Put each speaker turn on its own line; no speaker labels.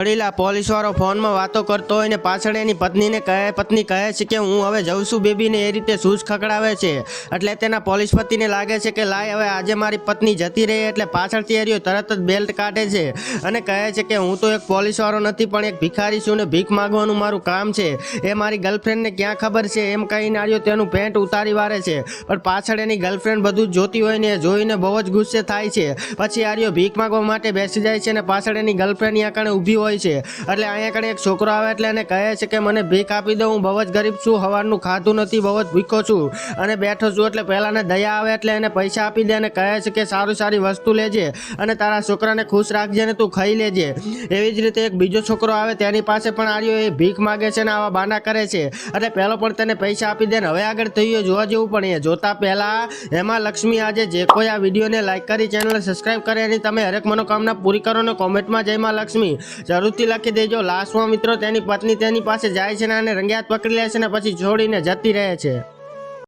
વડીલા પોલીસવાળો ફોનમાં વાતો કરતો હોય ને પાછળ એની પત્ની કહે છે કે હું હવે જઉં છું બેબીને એ રીતે સૂઝ ખકડાવે છે. એટલે તેના પોલીસ પતિને લાગે છે કે લાય હવે આજે મારી પત્ની જતી રહી એટલે પાછળથી એરિયો તરત જ બેલ્ટ કાઢે છે અને કહે છે કે હું તો એક પોલીસવાળો નથી પણ એક ભિખારી છું ને ભીખ માગવાનું મારું કામ છે. એ મારી ગર્લફ્રેન્ડને ક્યાં ખબર છે એમ કહીને આર્યો તેનું પેન્ટ ઉતારી વારે છે. પણ પાછળ એની ગર્લફ્રેન્ડ બધું જ જોતી હોય ને જોઈને બહુ જ ગુસ્સે થાય છે. પછી આર્યો ભીખ માગવા માટે બેસી જાય છે ને પાછળ એની ગર્લફ્રેન્ડ અહીંયા કણે ઊભી હોય છે. એટલે અહીંયા કણે એક છોકરો આવે એટલે એને કહે છે કે મને ભીખ આપી દો, હું બહુ જ ગરીબ છું, સવારનું ખાધું નથી, બહુ જ ભૂખ્યો છું અને બેઠો છું. એટલે પહેલાને દયા આવે એટલે એને પૈસા આપી દે અને કહે છે કે સારી વસ્તુ લેજે અને તારા છોકરાને ખુશ રાખજે ને તું ખાઈ લેજે. એવી જ રીતે એક બીજો છોકરો આવે તેની પાસે પણ આર્યો એ ભીખ માગે છે ને આવા બાના કરે છે. એટલે પહેલો પણ તેને પૈસા આપી દે ને હવે આગળ થયું જોવા જેવું. પણ એ જોતા પહેલા એમાં લક્ષ્મી આજે જે કોઈ આ વિડીયોને લાઈક કરી ચેનલને સબસ્ક્રાઈબ કરે એની તમે હરેક મનોકામના પૂરી કરો ને કોમેન્ટમાં જય માં લક્ષ્મી જરૂરથી લખી દેજો. લાસ્ટમાં મિત્રો તેની પત્ની તેની પાસે જાય છે ને આને રંગિયાત પકડી લે છે ને પછી છોડીને જતી રહે છે.